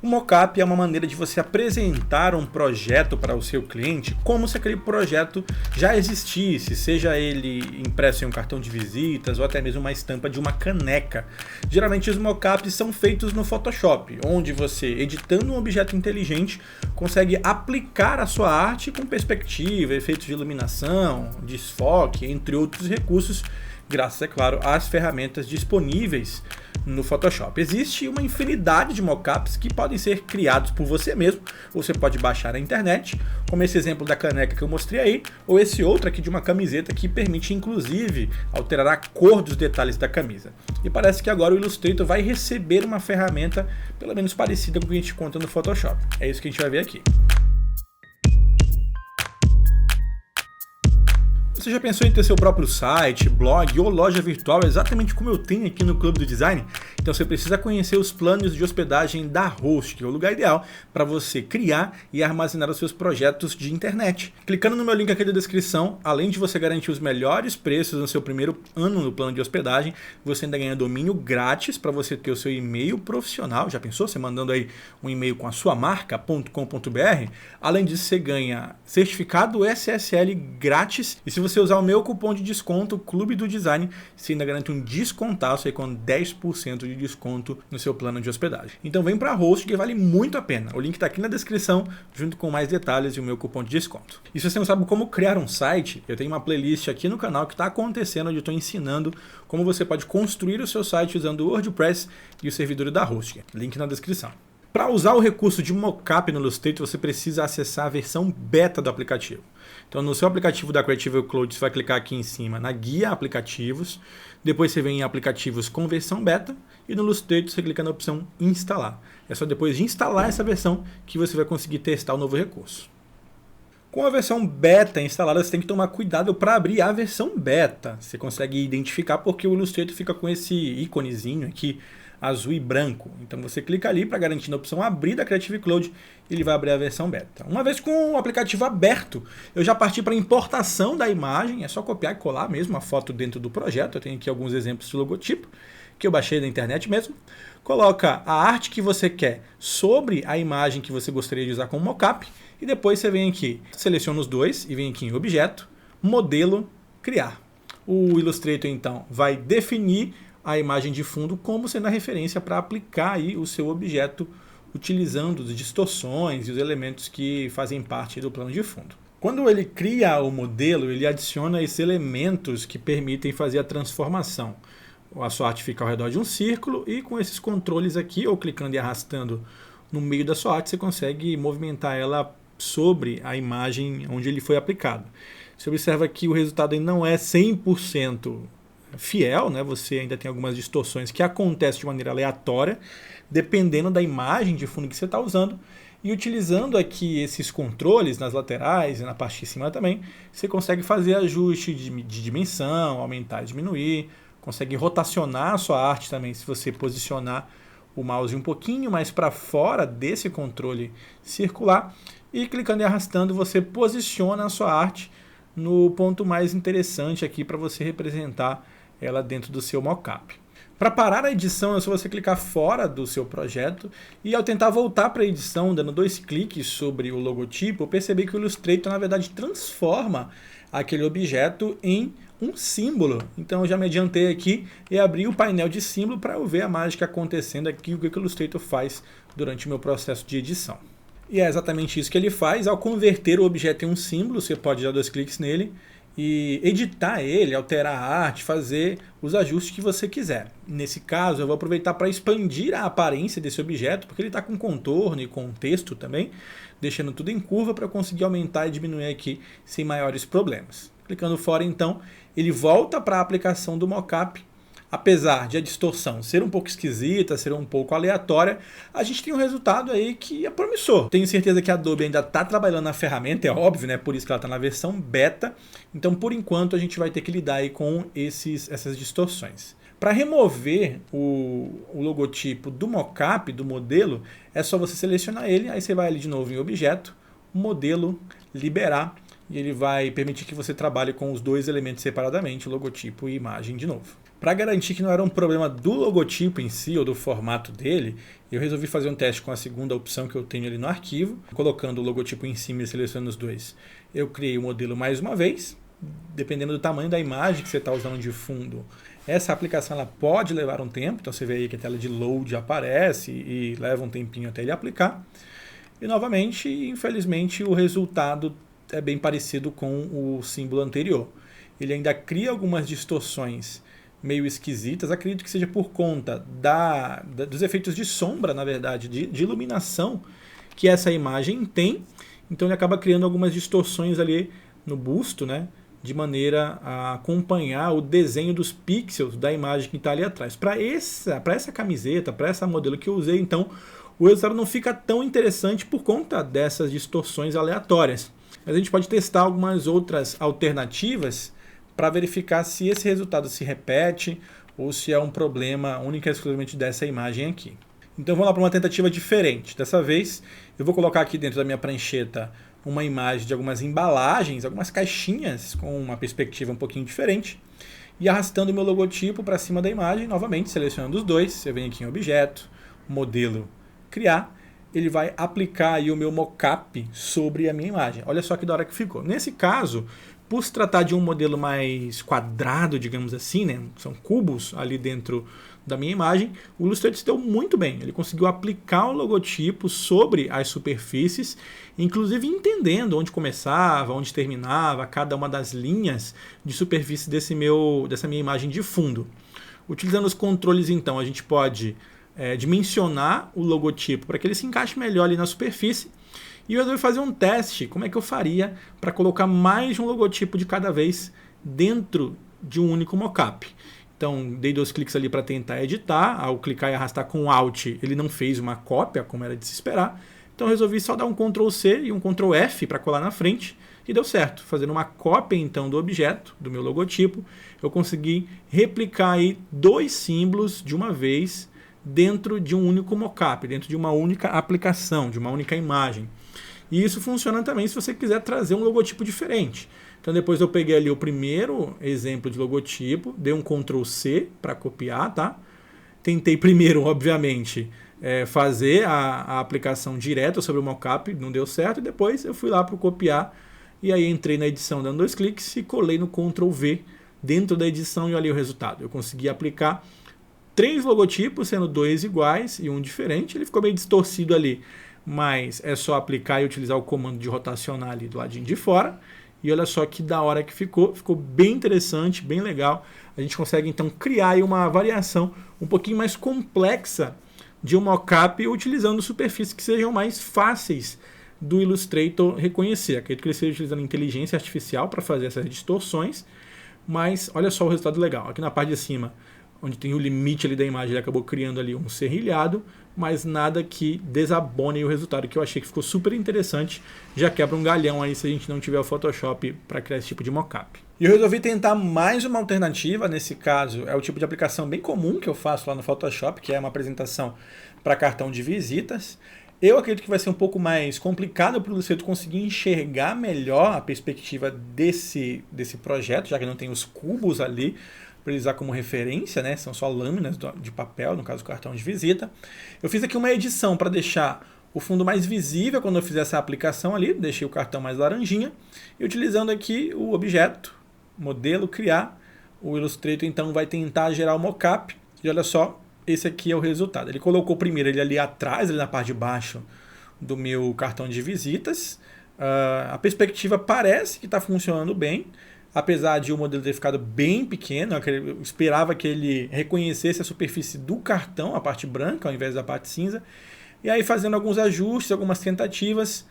O mockup é uma maneira de você apresentar um projeto para o seu cliente como se aquele projeto já existisse, seja ele impresso em um cartão de visitas ou até mesmo uma estampa de uma caneca. Geralmente os mockups são feitos no Photoshop, onde você, editando um objeto inteligente, consegue aplicar a sua arte com perspectiva, efeitos de iluminação, desfoque, entre outros recursos, graças, é claro, às ferramentas disponíveis no Photoshop. Existe uma infinidade de mockups que podem ser criados por você mesmo, ou você pode baixar na internet, como esse exemplo da caneca que eu mostrei aí, ou esse outro aqui de uma camiseta que permite inclusive alterar a cor dos detalhes da camisa. E parece que agora o Illustrator vai receber uma ferramenta pelo menos parecida com o que a gente conta no Photoshop. É isso que a gente vai ver aqui. Você já pensou em ter seu próprio site, blog ou loja virtual exatamente como eu tenho aqui no Clube do Design? Então você precisa conhecer os planos de hospedagem da Hosting, que é o lugar ideal para você criar e armazenar os seus projetos de internet. Clicando no meu link aqui da descrição, além de você garantir os melhores preços no seu primeiro ano no plano de hospedagem, você ainda ganha domínio grátis para você ter o seu e-mail profissional. Já pensou? Você mandando aí um e-mail com a sua marca.com.br. Além disso, você ganha certificado SSL grátis. E se você usar o meu cupom de desconto, Clube do Design, você ainda garante um descontaço aí com 10% de desconto no seu plano de hospedagem. Então vem para a Host, que vale muito a pena. O link está aqui na descrição, junto com mais detalhes e o meu cupom de desconto. E se você não sabe como criar um site, eu tenho uma playlist aqui no canal que está acontecendo, onde eu estou ensinando como você pode construir o seu site usando o WordPress e o servidor da Host. Link na descrição. Para usar o recurso de mockup no Illustrator, você precisa acessar a versão beta do aplicativo. Então, no seu aplicativo da Creative Cloud, você vai clicar aqui em cima na guia aplicativos, depois você vem em aplicativos com versão beta e no Illustrator você clica na opção instalar. É só depois de instalar essa versão que você vai conseguir testar o novo recurso. Com a versão beta instalada, você tem que tomar cuidado para abrir a versão beta. Você consegue identificar porque o Illustrator fica com esse íconezinho aqui, azul e branco. Então você clica ali para garantir na opção abrir da Creative Cloud e ele vai abrir a versão beta. Uma vez com o aplicativo aberto, eu já parti para a importação da imagem. É só copiar e colar mesmo a foto dentro do projeto. Eu tenho aqui alguns exemplos de logotipo que eu baixei da internet mesmo. Coloca a arte que você quer sobre a imagem que você gostaria de usar como mockup e depois você vem aqui, seleciona os dois e vem aqui em objeto, modelo, criar. O Illustrator então vai definir a imagem de fundo como sendo a referência para aplicar aí o seu objeto utilizando as distorções e os elementos que fazem parte do plano de fundo. Quando ele cria o modelo, ele adiciona esses elementos que permitem fazer a transformação. A sua arte fica ao redor de um círculo e com esses controles aqui, ou clicando e arrastando no meio da sua arte, você consegue movimentar ela sobre a imagem onde ele foi aplicado. Você observa que o resultado ainda não é 100% fiel, né? Você ainda tem algumas distorções que acontecem de maneira aleatória, dependendo da imagem de fundo que você está usando. E utilizando aqui esses controles nas laterais e na parte de cima também, você consegue fazer ajuste de dimensão, aumentar e diminuir, consegue rotacionar a sua arte também se você posicionar o mouse um pouquinho mais para fora desse controle circular. E clicando e arrastando, você posiciona a sua arte no ponto mais interessante aqui para você representar ela dentro do seu mockup. Para parar a edição é só você clicar fora do seu projeto e ao tentar voltar para a edição, dando 2 cliques sobre o logotipo, perceber que o Illustrator na verdade transforma aquele objeto em um símbolo. Então eu já me adiantei aqui e abri o painel de símbolo para eu ver a mágica acontecendo aqui, o que o Illustrator faz durante o meu processo de edição. E é exatamente isso que ele faz. Ao converter o objeto em um símbolo, você pode dar 2 cliques nele e editar ele, alterar a arte, fazer os ajustes que você quiser. Nesse caso, eu vou aproveitar para expandir a aparência desse objeto, porque ele está com contorno e com texto também, deixando tudo em curva para eu conseguir aumentar e diminuir aqui sem maiores problemas. Clicando fora, então, ele volta para a aplicação do mockup. Apesar de a distorção ser um pouco esquisita, ser um pouco aleatória, a gente tem um resultado aí que é promissor. Tenho certeza que a Adobe ainda está trabalhando na ferramenta, é óbvio, né? Por isso que ela está na versão beta. Então, por enquanto, a gente vai ter que lidar aí com essas distorções. Para remover o logotipo do mockup, do modelo, é só você selecionar ele, aí você vai ali de novo em objeto, modelo, liberar. e ele vai permitir que você trabalhe com os dois elementos separadamente, logotipo e imagem de novo. Para garantir que não era um problema do logotipo em si ou do formato dele, eu resolvi fazer um teste com a segunda opção que eu tenho ali no arquivo, colocando o logotipo em cima e selecionando os dois. Eu criei o modelo mais uma vez, dependendo do tamanho da imagem que você está usando de fundo. Essa aplicação ela pode levar um tempo, então você vê aí que a tela de load aparece e leva um tempinho até ele aplicar. E novamente, infelizmente, o resultado é bem parecido com o símbolo anterior. Ele ainda cria algumas distorções meio esquisitas, acredito que seja por conta dos efeitos de sombra, na verdade, de iluminação que essa imagem tem. Então ele acaba criando algumas distorções ali no busto, né, de maneira a acompanhar o desenho dos pixels da imagem que está ali atrás. Para essa camiseta, para essa modelo que eu usei, então, o resultado não fica tão interessante por conta dessas distorções aleatórias. Mas a gente pode testar algumas outras alternativas para verificar se esse resultado se repete ou se é um problema única e exclusivamente dessa imagem aqui. Então vamos lá para uma tentativa diferente. Dessa vez eu vou colocar aqui dentro da minha prancheta uma imagem de algumas embalagens, algumas caixinhas com uma perspectiva um pouquinho diferente. E arrastando o meu logotipo para cima da imagem, novamente selecionando os dois, eu venho aqui em Objeto, Modelo, Criar. Ele vai aplicar aí o meu mockup sobre a minha imagem. Olha só que da hora que ficou. Nesse caso, por se tratar de um modelo mais quadrado, digamos assim, né? São cubos ali dentro da minha imagem, o Illustrator se deu muito bem. Ele conseguiu aplicar o logotipo sobre as superfícies, inclusive entendendo onde começava, onde terminava cada uma das linhas de superfície dessa minha imagem de fundo. Utilizando os controles, então, a gente pode dimensionar o logotipo para que ele se encaixe melhor ali na superfície. E eu resolvi fazer um teste, como é que eu faria para colocar mais de um logotipo de cada vez dentro de um único mockup. Então, dei 2 cliques ali para tentar editar. Ao clicar e arrastar com Alt, ele não fez uma cópia, como era de se esperar. Então, resolvi só dar um Ctrl C e um Ctrl F para colar na frente. E deu certo. Fazendo uma cópia, então, do objeto, do meu logotipo, eu consegui replicar aí 2 símbolos de uma vez dentro de um único mockup, dentro de uma única aplicação, de uma única imagem. E isso funciona também se você quiser trazer um logotipo diferente. Então depois eu peguei ali o primeiro exemplo de logotipo, dei um Ctrl C para copiar, tá? Tentei primeiro, obviamente, fazer a aplicação direta sobre o mockup, não deu certo, e depois eu fui lá para copiar, e aí entrei na edição dando 2 cliques e colei no Ctrl V dentro da edição e olhei o resultado. Eu consegui aplicar 3 logotipos, sendo 2 iguais e um diferente. Ele ficou meio distorcido ali, mas é só aplicar e utilizar o comando de rotacionar ali do ladinho de fora. E olha só que da hora que ficou bem interessante, bem legal. A gente consegue então criar aí uma variação um pouquinho mais complexa de um mockup utilizando superfícies que sejam mais fáceis do Illustrator reconhecer. Acredito que ele esteja utilizando inteligência artificial para fazer essas distorções, mas olha só o resultado legal. Aqui na parte de cima, onde tem o limite ali da imagem, ele acabou criando ali um serrilhado, mas nada que desabone o resultado, que eu achei que ficou super interessante. Já quebra um galhão aí se a gente não tiver o Photoshop para criar esse tipo de mockup. E eu resolvi tentar mais uma alternativa, nesse caso é o tipo de aplicação bem comum que eu faço lá no Photoshop, que é uma apresentação para cartão de visitas. Eu acredito que vai ser um pouco mais complicado para o Illustrator conseguir enxergar melhor a perspectiva desse projeto, já que não tem os cubos ali para ele usar como referência, né? São só lâminas de papel, no caso do cartão de visita. Eu fiz aqui uma edição para deixar o fundo mais visível quando eu fizer essa aplicação ali, deixei o cartão mais laranjinha, e utilizando aqui o objeto, modelo, criar, o Illustrator então vai tentar gerar o mockup, e olha só, esse aqui é o resultado. Ele colocou primeiro ele ali atrás, ali na parte de baixo do meu cartão de visitas. A perspectiva parece que está funcionando bem, apesar de o modelo ter ficado bem pequeno. Eu esperava que ele reconhecesse a superfície do cartão, a parte branca, ao invés da parte cinza. E aí, fazendo alguns ajustes, algumas tentativas,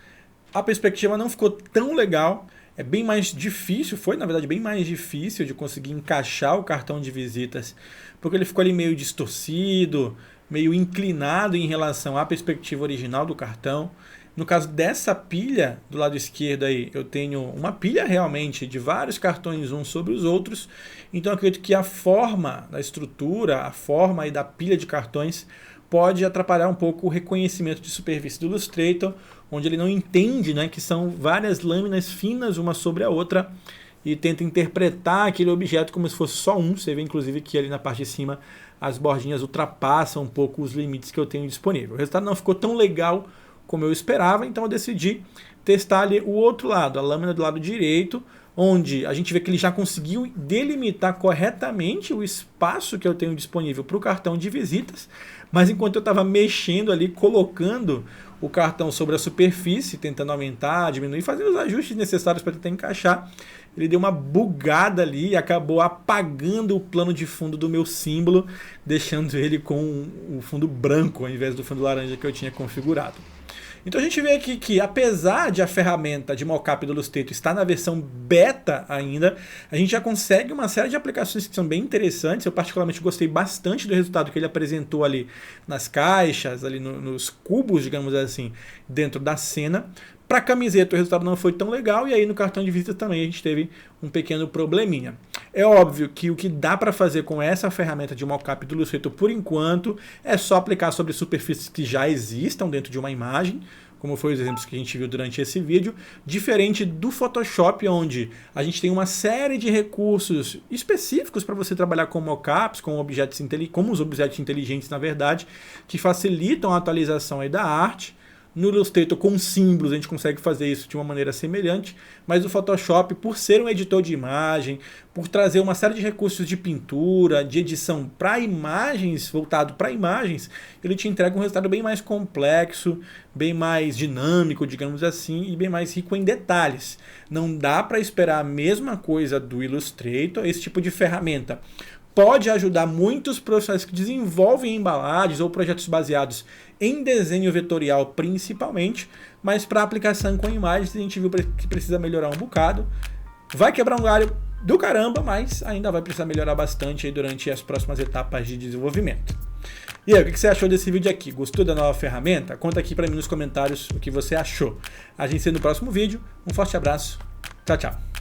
a perspectiva não ficou tão legal. É bem mais difícil, foi na verdade bem mais difícil de conseguir encaixar o cartão de visitas, porque ele ficou ali meio distorcido, meio inclinado em relação à perspectiva original do cartão. No caso dessa pilha do lado esquerdo aí, eu tenho uma pilha realmente de vários cartões uns sobre os outros, então eu acredito que a forma da estrutura, a forma aí da pilha de cartões pode atrapalhar um pouco o reconhecimento de superfície do Illustrator, onde ele não entende, né, que são várias lâminas finas uma sobre a outra e tenta interpretar aquele objeto como se fosse só um. Você vê inclusive que ali na parte de cima as bordinhas ultrapassam um pouco os limites que eu tenho disponível. O resultado não ficou tão legal como eu esperava, então eu decidi testar ali o outro lado, a lâmina do lado direito, onde a gente vê que ele já conseguiu delimitar corretamente o espaço que eu tenho disponível para o cartão de visitas, mas enquanto eu estava mexendo ali, colocando o cartão sobre a superfície, tentando aumentar, diminuir, fazendo os ajustes necessários para tentar encaixar, ele deu uma bugada ali e acabou apagando o plano de fundo do meu símbolo, deixando ele com o fundo branco ao invés do fundo laranja que eu tinha configurado. Então a gente vê aqui que, apesar de a ferramenta de mockup do Illustrator estar na versão beta ainda, a gente já consegue uma série de aplicações que são bem interessantes. Eu particularmente gostei bastante do resultado que ele apresentou ali nas caixas, ali nos cubos, digamos assim, dentro da cena. Para a camiseta o resultado não foi tão legal, e aí no cartão de visita também a gente teve um pequeno probleminha. É óbvio que o que dá para fazer com essa ferramenta de mockup do Illustrator por enquanto é só aplicar sobre superfícies que já existam dentro de uma imagem, como foi os exemplos que a gente viu durante esse vídeo, diferente do Photoshop, onde a gente tem uma série de recursos específicos para você trabalhar com mockups, com objetos como os objetos inteligentes, na verdade, que facilitam a atualização aí da arte. No Illustrator, com símbolos, a gente consegue fazer isso de uma maneira semelhante, mas o Photoshop, por ser um editor de imagem, por trazer uma série de recursos de pintura, de edição para imagens, voltado para imagens, ele te entrega um resultado bem mais complexo, bem mais dinâmico, digamos assim, e bem mais rico em detalhes. Não dá para esperar a mesma coisa do Illustrator. Esse tipo de ferramenta pode ajudar muitos profissionais que desenvolvem embalagens ou projetos baseados em desenho vetorial principalmente, mas para aplicação com imagens a gente viu que precisa melhorar um bocado. Vai quebrar um galho do caramba, mas ainda vai precisar melhorar bastante aí durante as próximas etapas de desenvolvimento. E aí, o que você achou desse vídeo aqui? Gostou da nova ferramenta? Conta aqui para mim nos comentários o que você achou. A gente se vê no próximo vídeo. Um forte abraço. Tchau, tchau.